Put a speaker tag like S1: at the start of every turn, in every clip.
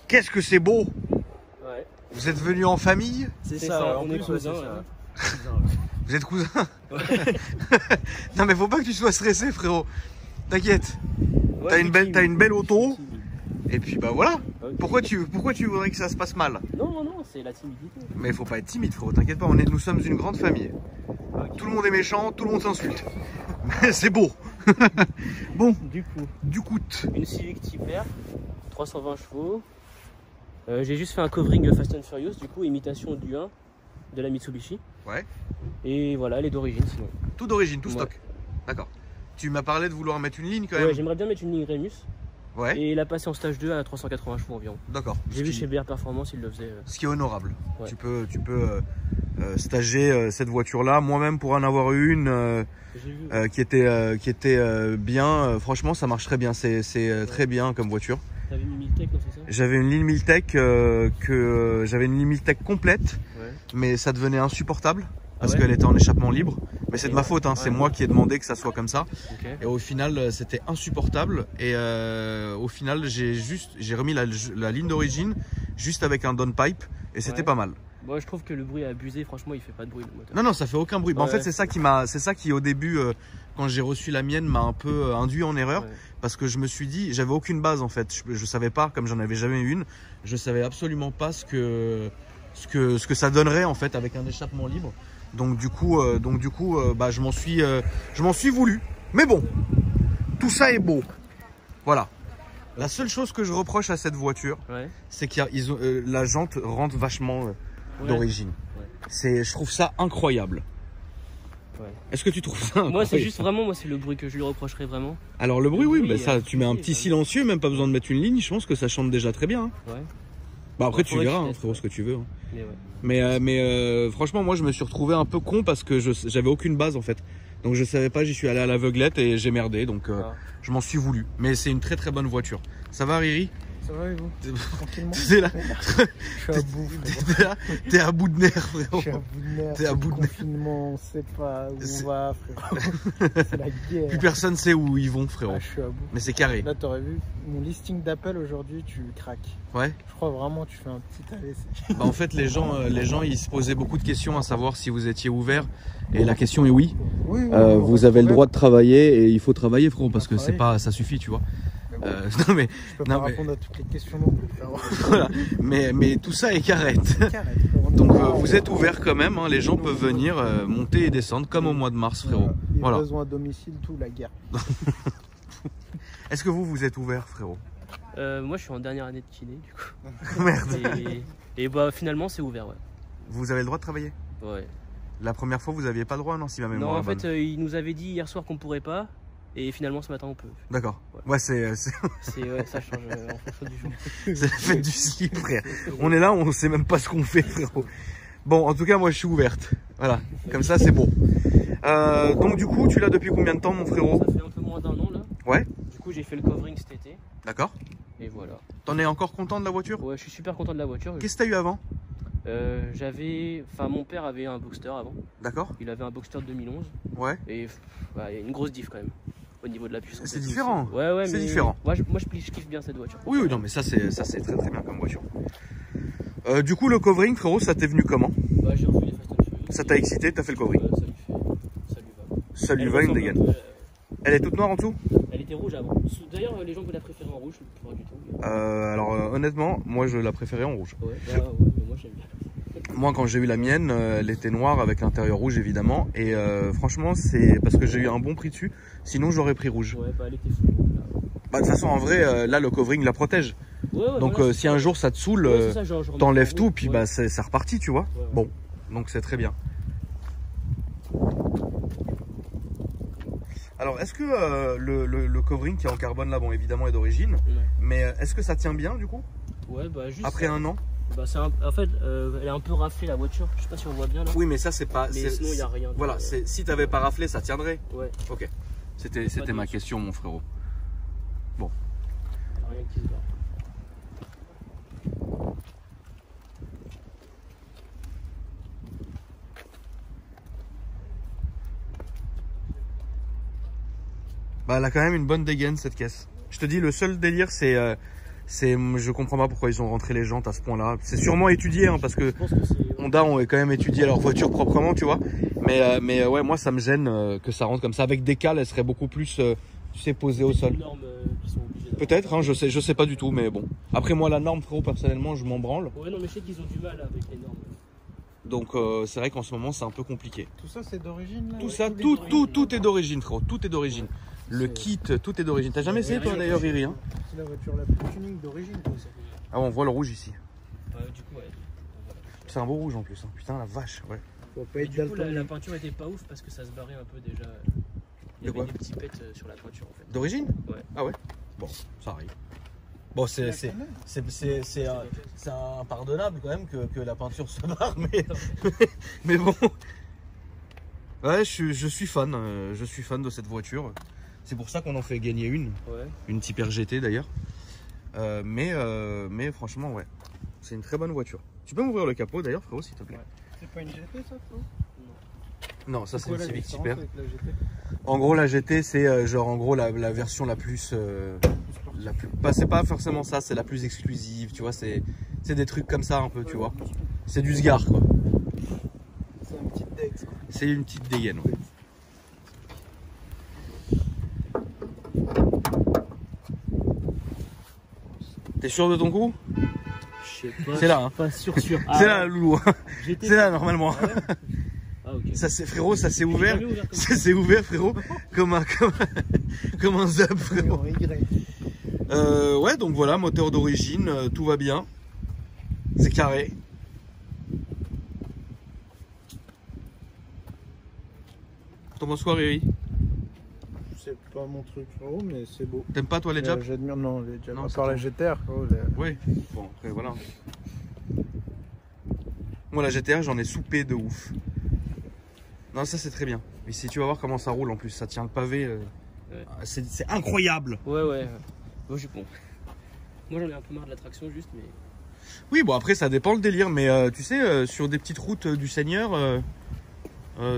S1: Qu'est-ce que c'est beau!
S2: Ouais.
S1: Vous êtes venus en famille?
S2: C'est ça, on est cousins.
S1: Vous êtes cousins? Ouais. Non mais faut pas que tu sois stressé frérot. T'inquiète. Ouais, t'as une belle auto. Et puis bah voilà. Okay. Pourquoi tu voudrais que ça se passe mal?
S2: Non, c'est la timidité.
S1: Mais faut pas être timide frérot, t'inquiète pas, nous sommes une grande famille. Okay. Tout le monde est méchant, tout le monde s'insulte. Mais c'est beau. Bon, du coup.
S2: Une Civic Type R, 320 chevaux. J'ai juste fait un covering Fast and Furious, du coup, imitation du 1 de la Mitsubishi.
S1: Ouais.
S2: Et voilà, elle est d'origine sinon.
S1: Tout d'origine, tout stock. D'accord. Tu m'as parlé de vouloir mettre une ligne quand même.
S2: Ouais, j'aimerais bien mettre une ligne Rémus.
S1: Ouais.
S2: Et la passer en stage 2 à 380 chevaux environ.
S1: D'accord.
S2: J'ai vu chez BR Performance, ils le faisaient.
S1: Ce qui est honorable.
S2: Ouais.
S1: Tu peux stager cette voiture-là. Moi-même, pour en avoir une qui était bien, franchement, ça marche très bien. C'est très bien comme voiture.
S2: T'avais une Miltech, non, c'est ça?
S1: J'avais une ligne Miltech j'avais une ligne Miltech complète, mais ça devenait insupportable. Parce qu'elle était en échappement libre, mais c'est de ma faute, hein. C'est moi qui ai demandé que ça soit comme ça. Et au final, c'était insupportable. Et au final, j'ai remis la ligne d'origine juste avec un downpipe et c'était pas mal.
S2: Moi, je trouve que le bruit est abusé. Franchement, il fait pas de bruit le moteur.
S1: Non, ça fait aucun bruit. En fait, c'est ça qui au début, quand j'ai reçu la mienne, m'a un peu induit en erreur parce que je me suis dit, j'avais aucune base en fait. Je savais pas, comme j'en avais jamais eu une, je savais absolument pas ce que ça donnerait en fait avec un échappement libre. Donc du coup, bah, je m'en suis voulu. Mais bon, tout ça est beau. Voilà. La seule chose que je reproche à cette voiture, c'est que la jante rentre vachement d'origine. Je trouve ça incroyable. Est-ce que tu trouves ça incroyable?
S2: Moi, c'est juste vraiment, c'est le bruit que je lui reprocherais vraiment.
S1: Alors le bruit, oui, bah, ça, tu mets un petit silencieux, même pas besoin de mettre une ligne. Je pense que ça chante déjà très bien. Hein. Bah après tu verras, hein, frérot, ce que tu veux. Hein. Mais franchement, moi je me suis retrouvé un peu con parce que j'avais aucune base en fait. Donc je savais pas, j'y suis allé à l'aveuglette et j'ai merdé. Donc je m'en suis voulu. Mais c'est une très très bonne voiture. Ça va, Riri?
S3: Ça va et vous? Tranquillement.
S1: T'es là.
S3: Je suis à bout, frérot.
S1: T'es à bout de nerfs, frérot.
S3: Je suis à bout de nerfs.
S1: T'es à bout de nerfs.
S3: Confinement, on sait pas où on va, frérot. C'est la guerre.
S1: Plus personne sait où ils vont, frérot.
S3: Ah, je suis à bout.
S1: Mais c'est carré.
S3: Là, t'aurais vu mon listing d'appel aujourd'hui, tu craques.
S1: Ouais.
S3: Je crois vraiment tu fais un petit AVC.
S1: Bah, en fait, les gens, ils se posaient beaucoup de questions à savoir si vous étiez ouvert. Et la question est oui. Vous avez le droit de travailler et il faut travailler, frérot, parce que c'est pas, ça suffit, tu vois. Non mais
S3: je peux pas répondre à toutes les questions non plus.
S1: Voilà. Mais tout ça est carrette. Donc vous êtes ouvert quand même, hein. Les gens peuvent venir monter et descendre comme au mois de mars, frérot.
S3: Voilà. Besoin à domicile, tout, la guerre.
S1: Est-ce que vous êtes ouvert, frérot?
S2: Moi je suis en dernière année de kiné du coup.
S1: Merde.
S2: Et bah finalement c'est ouvert, ouais.
S1: Vous avez le droit de travailler?
S2: Ouais.
S1: La première fois vous aviez pas le droit, non, si ma mémoire
S2: est bonne. Non, en fait il nous avait dit hier soir qu'on pourrait pas. Et finalement ce matin on peut.
S1: D'accord. Ouais, ça
S2: change en fonction du jour.
S1: C'est la fête du slip, frère. On est là, on sait même pas ce qu'on fait, frérot. Bon, en tout cas, moi je suis ouverte. Voilà, comme ça c'est bon. Donc du coup, tu l'as depuis combien de temps, mon frérot?
S2: Ça fait un peu moins d'un an là.
S1: Ouais.
S2: Du coup, j'ai fait le covering cet été.
S1: D'accord.
S2: Et voilà.
S1: T'en es encore content de la voiture?
S2: Ouais, je suis super content de la voiture.
S1: Qu'est-ce que t'as eu avant?
S2: Mon père avait un Boxster avant.
S1: D'accord.
S2: Il avait un Boxster de 2011.
S1: Ouais.
S2: Et il y a une grosse diff quand même. Au niveau de la puissance.
S1: C'est différent.
S2: Ouais,
S1: c'est différent.
S2: Moi, je kiffe bien cette voiture.
S1: Oui, non, mais ça c'est très très bien comme voiture. Du coup, le covering, frérot, ça t'est venu comment?
S2: Bah, j'ai revu les Fast and Furious.
S1: Ça t'a excité, t'as fait le covering? Ça lui va une dégaine. Elle est toute noire en dessous?
S2: Elle était rouge avant. D'ailleurs, les gens veulent la préférer en rouge, la plupart du temps.
S1: Alors, honnêtement, moi je la préférais en rouge.
S2: Ouais, mais moi j'aime bien.
S1: Moi, quand j'ai eu la mienne, elle était noire avec l'intérieur rouge évidemment. Et franchement, c'est parce que j'ai eu un bon prix dessus. Sinon, j'aurais pris rouge.
S2: Ouais, bah elle était full rouge là.
S1: Bah, de toute façon, en vrai, là, le covering la protège. Donc,
S2: voilà,
S1: si un jour ça te saoule, t'enlèves tout, puis bah, c'est reparti, tu vois. Bon, donc c'est très bien. Alors, est-ce que le covering qui est en carbone là, bon, évidemment, est d'origine, mais est-ce que ça tient bien du coup?
S2: Ouais, bah juste.
S1: Après un an?
S2: Bah en fait, elle est un peu raflée la voiture. Je sais pas si on voit bien là.
S1: Oui, mais ça c'est pas.
S2: Mais sinon il y a rien.
S1: Voilà, si t'avais pas raflé, ça tiendrait.
S2: Ouais.
S1: Ok. C'était ma question, mon frérot. Bon.
S2: Rien qui se barre.
S1: Bah, elle a quand même une bonne dégaine cette caisse. Je te dis, le seul délire, c'est Je comprends pas pourquoi ils ont rentré les jantes à ce point-là. C'est sûrement étudié, hein, parce que Honda ont quand même étudié leur voiture proprement, tu vois. Mais ouais, moi ça me gêne que ça rentre comme ça. Avec des cales, elle serait beaucoup plus, tu sais, posée au sol. Peut-être, hein, je sais pas du tout, mais bon. Après moi la norme, frérot, personnellement, je m'en branle.
S2: Ouais, non, mais je sais qu'ils ont du mal avec les normes.
S1: Donc c'est vrai qu'en ce moment c'est un peu compliqué.
S3: Tout ça c'est d'origine là?
S1: Tout ça, tout est d'origine, frérot. Tout est d'origine. Le kit, tout est d'origine. T'as jamais essayé toi d'ailleurs, Riri, hein?
S3: C'est la voiture la plus tuning d'origine.
S1: Ah, on voit le rouge ici.
S2: Du coup, ouais.
S1: C'est un beau rouge en plus. Hein. Putain, la vache, ouais.
S3: Faut pas
S2: Et
S3: être
S2: du coup, la
S3: daltonien.
S2: peinture était pas ouf parce que ça se barrait un peu déjà. Il y avait des petits pets sur la peinture en fait.
S1: D'origine?
S2: Ouais.
S1: Ah ouais? Bon, ça arrive. Bon, c'est impardonnable quand même que la peinture se barre, mais bon. Ouais, je suis fan. Je suis fan de cette voiture. C'est pour ça qu'on en fait gagner une.
S2: Ouais.
S1: Une Type RGT d'ailleurs. Mais franchement, ouais. C'est une très bonne voiture. Tu peux m'ouvrir le capot d'ailleurs, frérot, s'il te plaît?
S3: C'est pas une GT ça, frérot?
S1: Non, ça c'est une Civic Type R.
S3: avec la GT?
S1: En gros, la GT, c'est genre en gros la version la plus. Bah, c'est pas forcément ça, c'est la plus exclusive, tu vois. C'est des trucs comme ça un peu, tu vois. C'est du Sgar, quoi.
S3: C'est une petite Dex, quoi.
S1: C'est une petite dégaine, ouais. T'es sûr de ton coup?
S2: Je sais pas.
S1: C'est là, hein.
S2: Pas sûr.
S1: C'est là, loulou. C'est là, normalement.
S2: Ah ouais. Ah, ok.
S1: Ça c'est frérot, ça s'est ouvert.
S2: Jamais ouvert comme
S1: Ça s'est ouvert, frérot, comme un zap, frérot. Ouais, donc voilà, moteur d'origine, tout va bien. C'est carré. T'en penses quoi, Riri?
S3: C'est pas mon truc, frérot, mais c'est beau.
S1: T'aimes pas toi les Jap?
S3: J'admire, non, les Jap.
S1: Non,
S3: À
S1: c'est
S3: part la
S1: tout.
S3: GTR, frérot.
S1: Oui. Bon, après voilà. Moi la GTR, j'en ai soupé de ouf. Non, ça c'est très bien. Mais si tu vas voir comment ça roule en plus, ça tient le pavé.
S2: Ouais.
S1: C'est incroyable.
S2: Ouais. Moi, je comprends. Moi, j'en ai un peu marre de la traction, juste, mais.
S1: Oui, bon après ça dépend le délire, mais tu sais, sur des petites routes du Seigneur,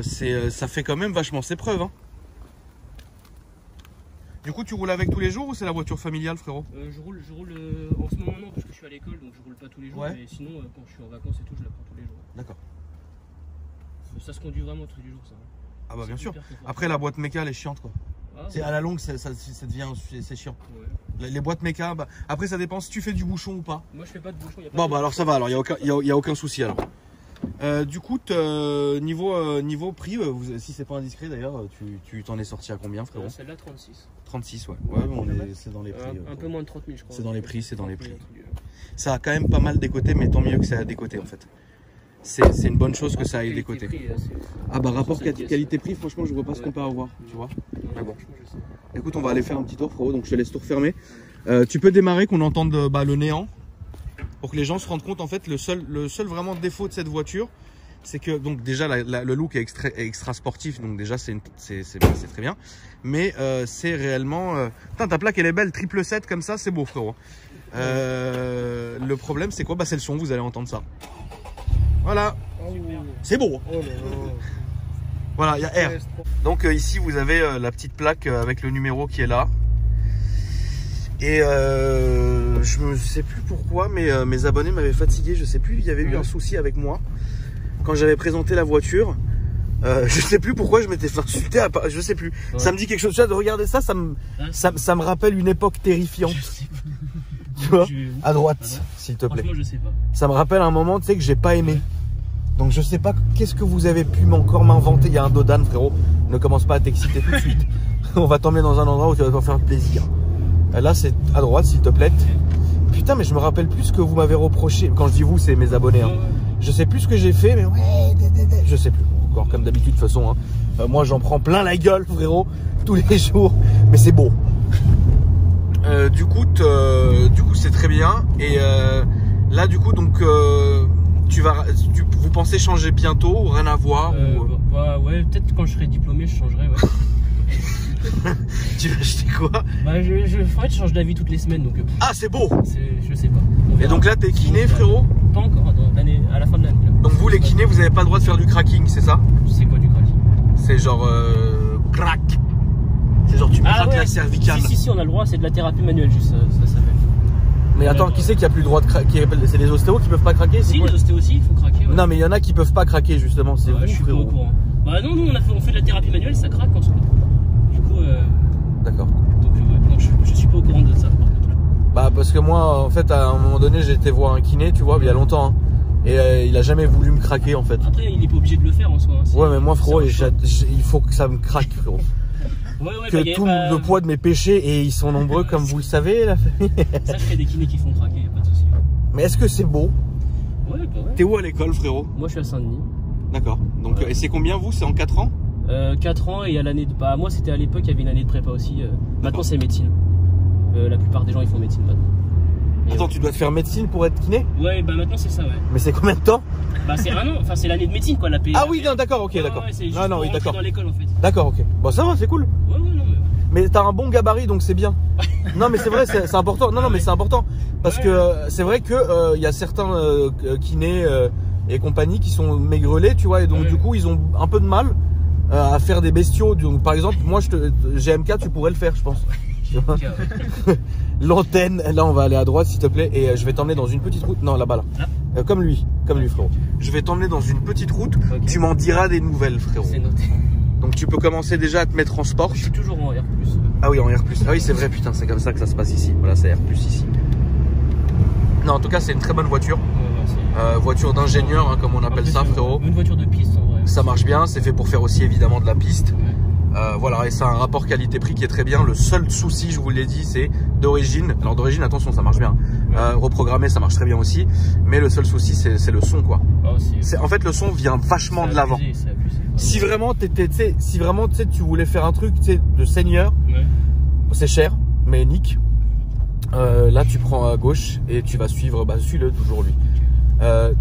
S1: ça fait quand même vachement ses preuves. Hein. Du coup, tu roules avec tous les jours ou c'est la voiture familiale, frérot?
S2: Je roule en ce moment non, parce que je suis à l'école, donc je roule pas tous les jours,
S1: Ouais.
S2: mais sinon, quand je suis en vacances et tout, je la prends tous les jours.
S1: D'accord.
S2: Ça se conduit vraiment tous les jours, ça.
S1: Ah bah bien sûr.
S2: Hyper confortable.
S1: Après la boîte méca elle est chiante quoi.
S2: Ah,
S1: C'est
S2: ouais.
S1: à la longue ça devient c'est chiant.
S2: Ouais.
S1: Les boîtes méca, bah, après ça dépend si tu fais du bouchon ou pas.
S2: Moi, je fais pas de bouchon. Y a pas
S1: Bon
S2: de
S1: bah alors ça va, alors il y a aucun souci alors. Du coup niveau prix, si c'est pas indiscret d'ailleurs, tu t'en es sorti à combien frérot?
S2: Celle-là, 36.
S1: 36 ouais. Ouais c'est dans les prix.
S2: Un peu moins de 30 000, je crois.
S1: C'est dans les prix, c'est dans les prix.
S2: 30 000.
S1: Ça a quand même pas mal décoté, mais tant mieux que ça a décoté en fait. C'est une bonne chose que ça aille décoter. Ah bah rapport qualité-prix, franchement je vois pas ce qu'on peut avoir, tu vois. Mais bon. Écoute, on va aller faire un petit tour frérot, donc je te laisse tout refermer. Tu peux démarrer, qu'on entende le néant, pour que les gens se rendent compte en fait le seul vraiment défaut de cette voiture, c'est que donc déjà le look est extra sportif, donc déjà c'est très bien, mais c'est réellement putain, ta plaque elle est belle, 777 comme ça, c'est beau frérot. Le problème c'est quoi? Bah c'est le son, vous allez entendre ça. Voilà, c'est beau.
S3: Oh là là.
S1: Voilà, il y a R. Donc ici vous avez la petite plaque avec le numéro qui est là. Et je ne sais plus pourquoi, mais mes abonnés m'avaient fatigué. Je sais plus, il y avait eu un souci avec moi quand j'avais présenté la voiture. Je sais plus pourquoi je m'étais fait insulter. Je sais plus. Ouais. Ça me dit quelque chose. De regarder ça, ça me rappelle une époque terrifiante. Tu vois, à droite, s'il te plaît.
S2: Franchement, je sais pas.
S1: Ça me rappelle un moment, tu sais, que j'ai pas aimé. Donc je sais pas qu'est-ce que vous avez pu encore m'inventer. Il y a un Dodan, frérot. Ne commence pas à t'exciter tout de suite. On va t'emmener dans un endroit où tu vas te faire plaisir. Là, c'est à droite, s'il te plaît. Putain, mais je me rappelle plus ce que vous m'avez reproché. Quand je dis vous, c'est mes abonnés. Hein. Je sais plus ce que j'ai fait, mais ouais, je sais plus. Encore comme d'habitude, de toute façon. Hein. Moi, j'en prends plein la gueule, frérot, tous les jours. Mais c'est beau. Du coup, c'est très bien. Et là, du coup, donc, vous pensez changer bientôt ou rien à voir
S2: Bah ouais, peut-être quand je serai diplômé, je changerai. Ouais.
S1: Tu vas acheter quoi?
S2: Bah en fait, je change d'avis toutes les semaines, donc.
S1: Ah, c'est beau.
S2: Je sais pas.
S1: Et donc là, t'es kiné, frérot?
S2: Pas encore, à la fin de l'année.
S1: Donc vous, les kinés, vous n'avez pas le droit de faire du cracking, c'est ça?
S2: C'est quoi du cracking?
S1: C'est genre crack. C'est genre tu craques la cervicale.
S2: Si, on a le droit, c'est de la thérapie manuelle, juste ça s'appelle.
S1: Mais attends, qui c'est qui a plus le droit de craquer? C'est les ostéos qui peuvent pas craquer?
S2: Si, les ostéos aussi, il faut craquer. Ouais.
S1: Non, mais il y en a qui peuvent pas craquer justement, c'est vous,
S2: je suis pas au courant. Bah non, nous on fait de la thérapie manuelle, ça craque en soi. Du coup,
S1: d'accord.
S2: Donc non, je suis pas au courant de ça par contre là.
S1: Bah parce que moi, en fait, à un moment donné, j'ai été voir un kiné, tu vois, il y a longtemps. Hein, et il a jamais voulu me craquer en fait.
S2: Après, il est pas obligé de le faire en soi. Hein,
S1: ouais, mais moi frérot, il faut que ça me craque frérot.
S2: Ouais,
S1: que tout le poids de mes péchés, et ils sont nombreux comme vous le savez, la famille.
S2: Ça, je fais des kinés qui font craquer, pas de soucis.
S1: Mais est-ce que c'est beau?
S2: Ouais, bah ouais.
S1: T'es où à l'école, frérot?
S2: Moi, je suis à Saint-Denis.
S1: D'accord. Donc, et c'est combien vous? C'est en 4 ans?
S2: 4 ans, et à l'année de... Bah, moi, c'était à l'époque, il y avait une année de prépa aussi. Maintenant, c'est médecine. La plupart des gens, ils font médecine maintenant. Et
S1: attends, tu dois te faire médecine pour être kiné?
S2: Ouais, bah maintenant, c'est ça, ouais.
S1: Mais c'est combien de temps?
S2: Bah, c'est un an. Enfin, c'est l'année de médecine, quoi, la PA.
S1: Ah oui, non, d'accord, ok, d'accord.
S2: Ouais, c'est juste
S1: non, oui, d'accord.
S2: dans l'école, en fait.
S1: D'accord, ok. Bon, ça va, c'est cool.
S2: Ouais, non, mais...
S1: Mais t'as un bon gabarit, donc c'est bien. Non, mais c'est vrai, c'est important. Non, non, mais c'est important. Parce que c'est vrai que y a certains kinés et compagnie qui sont maigrelés, tu vois, et donc du coup, ils ont un peu de mal à faire des bestiaux. Donc, par exemple, moi, GMK, tu pourrais le faire, je pense. L'antenne, là, on va aller à droite, s'il te plaît, et je vais t'emmener dans une petite route. Non, là-bas, là. Comme lui, frérot. Je vais t'emmener dans une petite route. Okay. Tu m'en diras des nouvelles, frérot.
S2: C'est noté.
S1: Donc tu peux commencer déjà à te mettre en sport.
S2: Je suis toujours en R+.
S1: Ah oui, en R+. Ah oui, c'est vrai, putain, c'est comme ça que ça se passe ici. Voilà, c'est R+, ici. Non, en tout cas, c'est une très bonne voiture. Voiture d'ingénieur, hein, comme on appelle ça, frérot.
S2: Une voiture de piste, en vrai.
S1: Ça marche bien, c'est fait pour faire aussi évidemment de la piste. Voilà, et ça a un rapport qualité-prix qui est très bien. Le seul souci, je vous l'ai dit, c'est d'origine. Alors d'origine, attention, ça marche bien. Reprogrammé, ça marche très bien aussi. Mais le seul souci, c'est le son, quoi. En fait, le son vient vachement de l'avant. Si vraiment, tu voulais faire un truc de seigneur, c'est cher, mais nique. Là, tu prends à gauche et tu vas suivre, bah, suis-le toujours lui.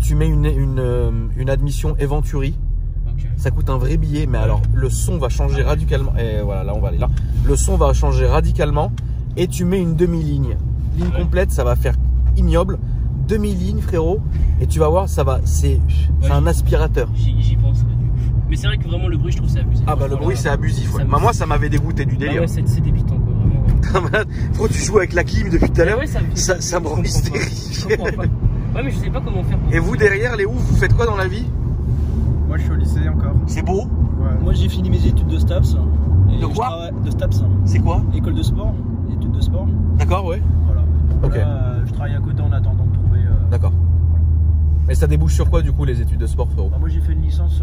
S1: Tu mets une admission Eventuri. Ça coûte un vrai billet, mais alors le son va changer radicalement. Et voilà, là on va aller là. Le son va changer radicalement et tu mets une demi-ligne. Ligne complète, ça va faire ignoble. Demi-ligne, frérot, et tu vas voir, ça va. C'est un aspirateur.
S2: J'y pense. Mais c'est vrai que vraiment le bruit, je trouve c'est abusif.
S1: Ah bah le bruit, c'est abusif. Ouais. Bah, moi, ça m'avait dégoûté du délire.
S2: Ah ouais, c'est débitant quoi, vraiment.
S1: Frérot, tu joues avec la clim depuis tout à l'heure.
S2: Ouais,
S1: ça me rend hystérique.
S2: Je comprends pas. Ouais, mais je sais pas comment faire.
S1: Et vous derrière, les ouf, vous faites quoi dans la vie?
S3: Moi, je suis au lycée encore.
S1: C'est beau.
S3: Ouais. Moi, j'ai fini mes études de STAPS.
S1: De quoi?
S3: De STAPS.
S1: C'est quoi?
S3: École de sport, études de sport.
S1: D'accord, ouais.
S3: Voilà. Donc,
S1: ok.
S3: Là, je travaille à côté en attendant de trouver.
S1: D'accord. Mais ça débouche sur quoi du coup les études de sport, frérot?
S3: Moi, j'ai fait une licence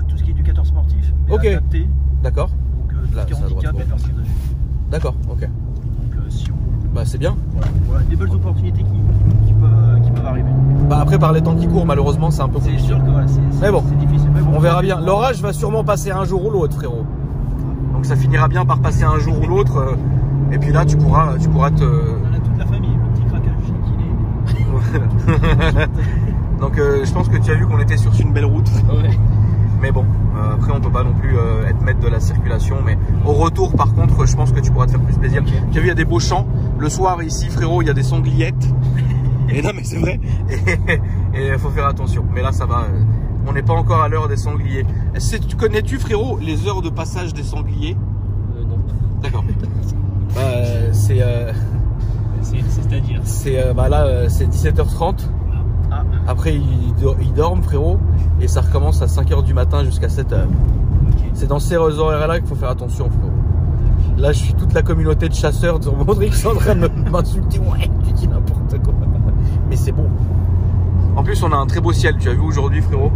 S3: tout ce qui est éducateur sportif.
S1: Ok.
S3: Adapté.
S1: D'accord.
S3: Donc, tout ce qui est handicap et personnes âgées.
S1: D'accord, ok.
S3: Donc, si on...
S1: Bah, c'est bien.
S3: Voilà, des belles opportunités qui peuvent arriver.
S1: Bah, après, par les temps qui courent, malheureusement, c'est un peu compliqué.
S3: C'est sûr que voilà,
S1: mais bon,
S3: c'est difficile. Mais bon,
S1: on verra bien. L'orage va sûrement passer un jour ou l'autre, frérot. Donc, ça finira bien par passer un jour ou l'autre. Et puis là, tu pourras te.
S3: On a toute la famille, le petit craquage qui est.
S1: Donc, je pense que tu as vu qu'on était sur une belle route.
S2: Ouais.
S1: Mais bon, après on peut pas non plus être maître de la circulation. Mais au retour, par contre, je pense que tu pourras te faire plus plaisir.
S2: Okay.
S1: Tu as vu, il y a des beaux champs. Le soir ici, frérot, il y a des sangliettes. Et non, mais c'est vrai. Et il faut faire attention. Mais là, ça va. On n'est pas encore à l'heure des sangliers. Connais-tu, frérot, les heures de passage des sangliers?
S2: Non.
S1: D'accord. C'est-à-dire bah là, c'est 17h30. Après, ils dorment, frérot, et ça recommence à 5h du matin jusqu'à 7h. Okay. C'est dans ces horaires-là qu'il faut faire attention, frérot. Là, je suis toute la communauté de chasseurs sur mon truc, qui sont en train de m'insulter. Ouais, tu dis n'importe quoi. Mais c'est bon. En plus, on a un très beau ciel, tu as vu aujourd'hui, frérot?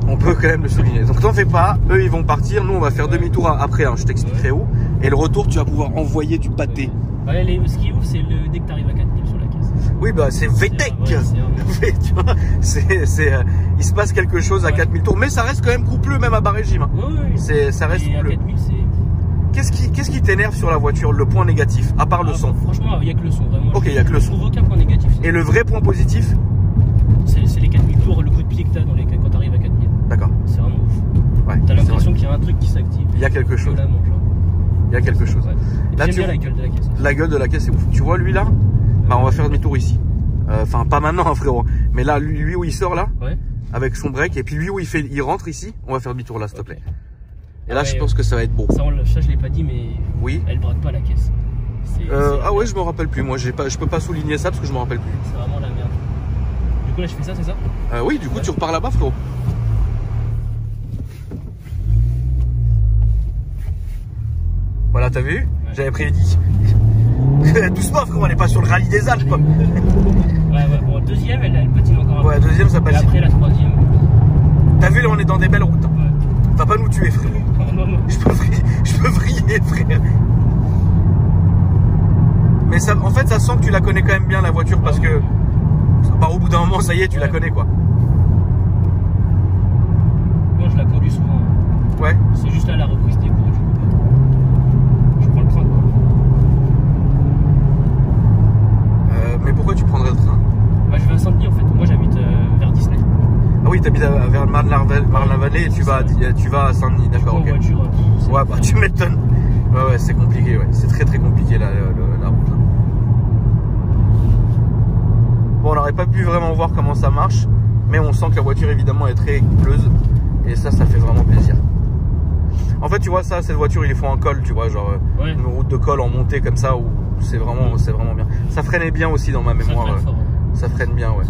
S1: On peut quand même le souligner. Donc, t'en fais pas, eux, ils vont partir. Nous, on va faire demi-tour après, hein, je t'expliquerai où. Et le retour, tu vas pouvoir envoyer du pâté.
S2: Ouais, ce qui est ouf, c'est dès que tu arrives à 4000 sur la caisse.
S1: Oui, bah c'est VTEC. Il se passe quelque chose à 4000 tours, mais ça reste quand même coupleux même à bas régime. Hein.
S2: Oui.
S1: Ça reste coupleux.
S2: À 4000,
S1: Qu'est-ce qui t'énerve sur la voiture, le point négatif, à part le son?
S2: Franchement, il n'y a que le son, vraiment.
S1: Ok, il n'y a que le son.
S2: Je trouve aucun point négatif.
S1: Et le vrai point positif?
S2: C'est les 4000 tours, le coup de pied que tu as quand tu arrives à 4000.
S1: D'accord.
S2: C'est vraiment ouf.
S1: Ouais,
S2: t'as l'impression qu'il y a un truc qui s'active.
S1: Il y a quelque chose. Il y a quelque chose.
S2: Ouais. Là, j'aime bien la gueule de la caisse.
S1: La gueule de la caisse, c'est ouf. Tu vois lui là? Bah, on va faire demi-tour ici. Enfin, pas maintenant, hein, frérot. Mais là, lui où il sort là, avec son break, et puis lui où il rentre ici, on va faire demi-tour là, s'il te plaît. Et là, je pense que ça va être beau.
S2: Ça, je l'ai pas dit, mais
S1: oui.
S2: Elle braque pas la caisse.
S1: Ah ouais, je me rappelle plus. Moi, je peux pas souligner ça parce que je me rappelle plus.
S2: C'est vraiment la merde. Du coup, là, je fais ça, c'est ça?
S1: Oui, du coup, tu repars là-bas, frérot. Voilà, t'as vu? J'avais prédit. Doucement, frérot, on n'est pas sur le rallye des Alpes.
S2: Ouais, bon, deuxième, elle patine encore un peu.
S1: Ouais, deuxième, ça patine.
S2: Et après, la troisième.
S1: T'as vu, là, on est dans des belles routes.
S2: Ouais.
S1: Va pas nous tuer, frérot.
S2: Non.
S1: Je peux vriller, frère. Mais ça, en fait, ça sent que tu la connais quand même bien, la voiture, parce que bah, au bout d'un moment, ça y est, tu la connais, quoi.
S2: Moi, je la conduis souvent.
S1: Ouais.
S2: C'est juste là la reprise des cours, du coup. Je prends le train, quoi.
S1: Mais pourquoi tu prendrais le train?
S2: Bah, je vais à Saint-Denis, en fait. Moi, j'habite vers Disney.
S1: Ah oui, t'habites vers Marne-la-Vallée et tu vas à Saint-Denis, d'accord, ok.
S2: En voiture,
S1: ouais, bah tu m'étonnes. Ouais, c'est compliqué, ouais. C'est très compliqué la route. Là. Bon, on n'aurait pas pu vraiment voir comment ça marche, mais on sent que la voiture évidemment est très coupleuse et ça fait vraiment plaisir. En fait, tu vois ça, cette voiture, ils les font en col, tu vois, genre une route de col en montée comme ça où c'est vraiment bien. Ça freinait bien aussi dans ma mémoire. Ça freine bien, ouais.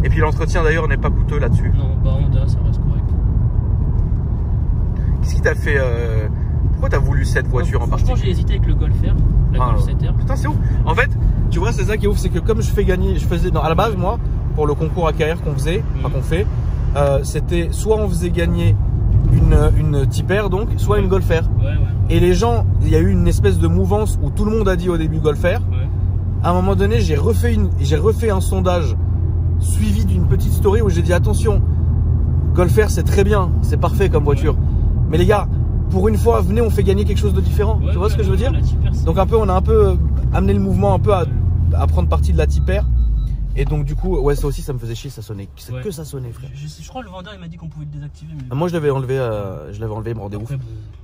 S1: Et puis l'entretien d'ailleurs n'est pas coûteux là-dessus.
S2: Non, bah Honda, ça reste correct.
S1: Qu'est-ce qui t'a fait pourquoi t'as voulu cette voiture en particulier?
S2: Franchement, j'ai hésité avec le Golf R, la Golf 7R.
S1: Putain, c'est ouf. En fait, tu vois, c'est ça qui est ouf, c'est que comme je faisais à la base, moi, pour le concours AKR qu'on faisait, qu'on fait, c'était soit on faisait gagner une Type R, donc, soit une Golf R.
S2: Ouais.
S1: Et les gens, il y a eu une espèce de mouvance où tout le monde a dit au début Golf R.
S2: Ouais.
S1: À un moment donné, j'ai refait un sondage suivi d'une petite story où j'ai dit attention, Golf R c'est très bien, c'est parfait comme voiture. Mais les gars, pour une fois, venez, on fait gagner quelque chose de différent. Tu vois ce que je veux dire? Donc on a un peu amené le mouvement un peu à prendre partie de la Type R. Et donc du coup, ouais, ça aussi, ça me faisait chier, ça sonnait. C'est que ça sonnait, frère.
S2: Je crois que le vendeur il m'a dit qu'on pouvait le désactiver. Mais...
S1: Moi, je l'avais enlevé, il me rendait ouf.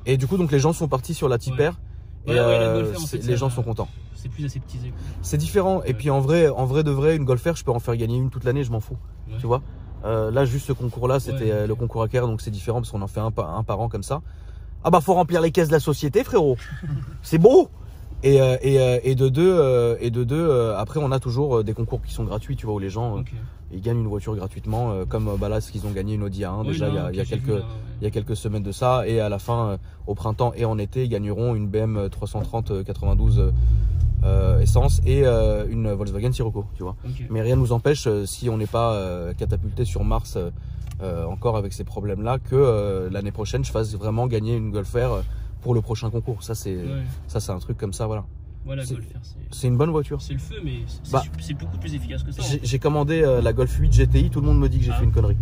S1: Et du coup, donc les gens sont partis sur la Type R. Et les gens sont contents.
S2: C'est plus aseptisé.
S1: C'est différent. Et puis en vrai de vrai, une Golf R, je peux en faire gagner une toute l'année, je m'en fous. Tu vois. Là, juste ce concours-là, c'était le concours AKR, donc c'est différent parce qu'on en fait un par an comme ça. Ah bah faut remplir les caisses de la société, frérot. C'est beau. Et de deux, après on a toujours des concours qui sont gratuits, tu vois, où les gens ils gagnent une voiture gratuitement, comme là ce qu'ils ont gagné une Audi A1 déjà il y a quelques semaines de ça, et à la fin au printemps et en été ils gagneront une BM 330 92 essence et une Volkswagen Sirocco, tu vois. Mais rien ne nous empêche, si on n'est pas catapulté sur Mars encore avec ces problèmes là, que l'année prochaine je fasse vraiment gagner une Golf R pour le prochain concours. Ça c'est un truc comme ça, voilà.
S2: Voilà,
S1: c'est une bonne voiture.
S2: C'est le feu, mais c'est beaucoup plus efficace que ça.
S1: J'ai commandé la Golf 8 GTI, tout le monde me dit que j'ai fait une connerie.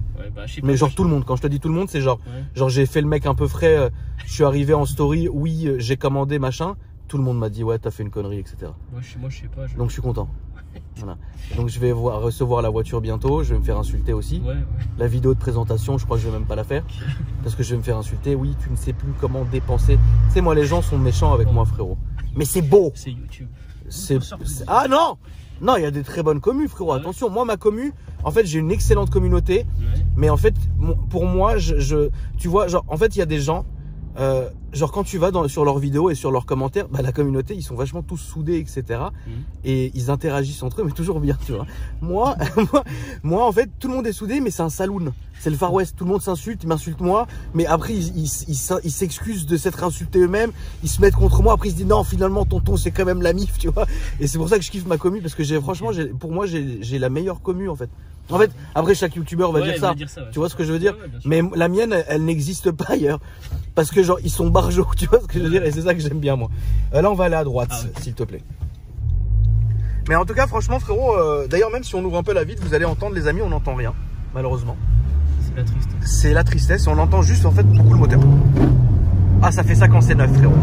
S1: Mais genre tout le monde, quand je te dis tout le monde, c'est genre j'ai fait le mec un peu frais, je suis arrivé en story, oui j'ai commandé machin, tout le monde m'a dit ouais t'as fait une connerie, etc.
S2: Moi je sais pas.
S1: Donc je suis content. Voilà. Donc je vais recevoir la voiture bientôt, je vais me faire insulter aussi. La vidéo de présentation, je crois que je vais même pas la faire. Parce que je vais me faire insulter, oui tu ne sais plus comment dépenser. Tu sais moi les gens sont méchants avec moi, frérot. Mais c'est beau.
S2: C'est YouTube.
S1: Ah non. Non, il y a des très bonnes communes, frérot. Attention, moi ma commu, en fait j'ai une excellente communauté. Mais en fait pour moi, tu vois, genre en fait il y a des gens, genre quand tu vas sur leurs vidéos et sur leurs commentaires, bah, la communauté ils sont vachement tous soudés, etc. Et ils interagissent entre eux, mais toujours bien, tu vois. Moi en fait tout le monde est soudé, mais c'est un saloon. C'est le Far West, tout le monde s'insulte, ils m'insultent moi, mais après ils s'excusent de s'être insultés eux-mêmes, ils se mettent contre moi, après ils se disent non finalement tonton c'est quand même la mif, tu vois. Et c'est pour ça que je kiffe ma commu, parce que franchement pour moi j'ai la meilleure commu en fait. En fait, après chaque youtubeur va dire ça, tu vois ce que je veux dire, mais la mienne elle n'existe pas ailleurs, parce que genre ils sont barjots, tu vois ce que je veux dire, et c'est ça que j'aime bien moi. Là on va aller à droite, s'il te plaît. Mais en tout cas franchement frérot, d'ailleurs même si on ouvre un peu la vitre, vous allez entendre les amis, on n'entend rien, malheureusement.
S2: C'est la tristesse.
S1: C'est la tristesse, on entend juste en fait beaucoup le moteur. Ah ça fait ça quand c'est neuf, frérot.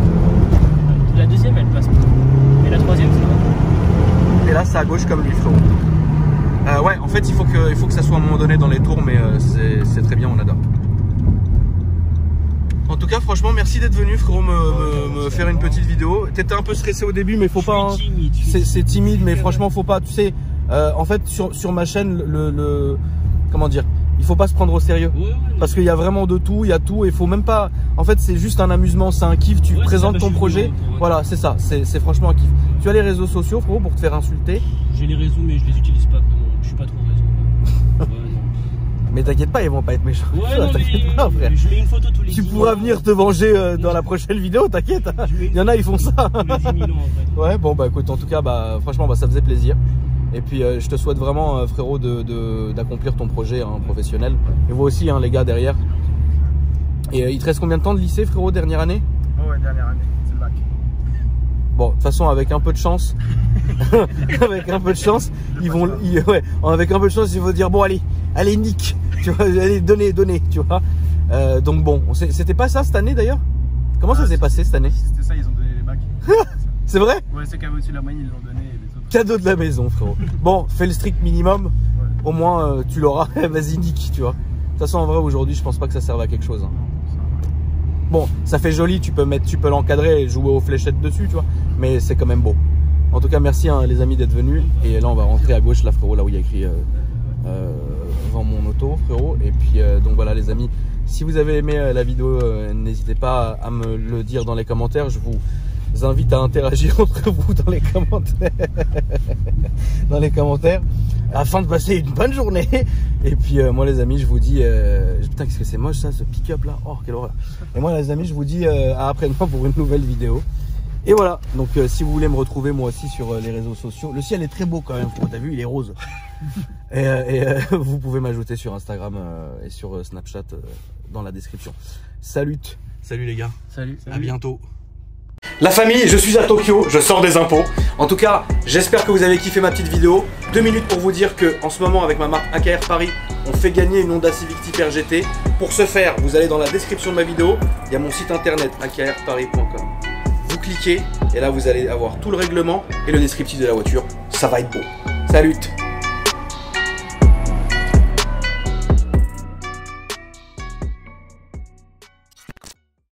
S2: La deuxième elle passe pas, mais la troisième c'est vrai.
S1: Et là c'est à gauche comme lui, frérot. Ouais, en fait il faut que ça soit à un moment donné dans les tours, mais c'est très bien, on adore. En tout cas franchement merci d'être venu, frérot, me faire une petite vidéo. T'étais un peu stressé au début, mais faut pas, c'est timide, mais franchement faut pas, tu sais, en fait sur ma chaîne comment dire, il faut pas se prendre au sérieux.
S2: Ouais,
S1: Parce qu'il y a vraiment de tout, il y a tout, et il faut même pas. En fait, c'est juste un amusement, c'est un kiff. Tu présentes ton projet. Voilà, c'est ça, c'est franchement un kiff. Tu as les réseaux sociaux, frérot, pour te faire insulter?
S2: J'ai les réseaux, mais je les utilise pas vraiment. Je suis pas trop réseau.
S1: Mais t'inquiète pas, ils vont pas être méchants.
S2: Ouais, non,
S1: t'inquiète pas, frère.
S2: Je mets une photo tous les 10
S1: Tu pourras venir te venger dans la prochaine vidéo, t'inquiète. Il y en a, ils font ça.
S2: Tous les 10 000 ans, en fait.
S1: Ouais, bon, bah écoute, en tout cas, bah franchement, bah, ça faisait plaisir. Et puis, je te souhaite vraiment, frérot, d'accomplir ton projet professionnel. Et vous aussi, les gars, derrière. Et il te reste combien de temps de lycée, frérot, dernière année?
S3: Ouais, dernière année, c'est le bac.
S1: Bon, de toute façon, avec un peu de chance, avec un peu de chance, avec un peu de chance, ils vont dire bon, allez, nique, tu vois, allez, donnez, tu vois. Donc bon, c'était pas ça cette année d'ailleurs. Comment ça s'est passé cette année?
S3: C'était ça, ils ont donné les bacs.
S1: C'est vrai?
S3: Ouais, ceux qui avaient au-dessus de la moyenne, ils l'ont donné. Et les autres...
S1: Cadeau de la maison, frérot. Bon, fais le strict minimum. Ouais. Au moins, tu l'auras. Vas-y, nique, tu vois. De toute façon, en vrai, aujourd'hui, je pense pas que ça serve à quelque chose. Hein. Bon, ça fait joli, tu peux l'encadrer et jouer aux fléchettes dessus, tu vois. Mais c'est quand même beau. En tout cas, merci les amis d'être venus. Et là, on va rentrer à gauche, là, frérot, là où il y a écrit devant mon auto, frérot. Et puis, donc voilà, les amis. Si vous avez aimé la vidéo, n'hésitez pas à me le dire dans les commentaires. Je vous invite à interagir entre vous dans les commentaires. Afin de passer une bonne journée. Et puis moi les amis, je vous dis putain, qu'est-ce que c'est moche ça, ce pick-up là. Oh, quelle horreur. Et moi les amis, je vous dis à après-demain pour une nouvelle vidéo. Et voilà, donc si vous voulez me retrouver moi aussi sur les réseaux sociaux. Le ciel est très beau quand même, t'as vu, il est rose. Et vous pouvez m'ajouter sur Instagram et sur Snapchat dans la description. Salut les gars.
S2: Salut.
S1: À bientôt. La famille, je suis à Tokyo, je sors des impôts. En tout cas, j'espère que vous avez kiffé ma petite vidéo. 2 minutes pour vous dire que en ce moment, avec ma marque AKR Paris, on fait gagner une Honda Civic Type RGT. Pour ce faire, vous allez dans la description de ma vidéo, il y a mon site internet akrparis.com. Vous cliquez et là vous allez avoir tout le règlement et le descriptif de la voiture. Ça va être beau. Salut!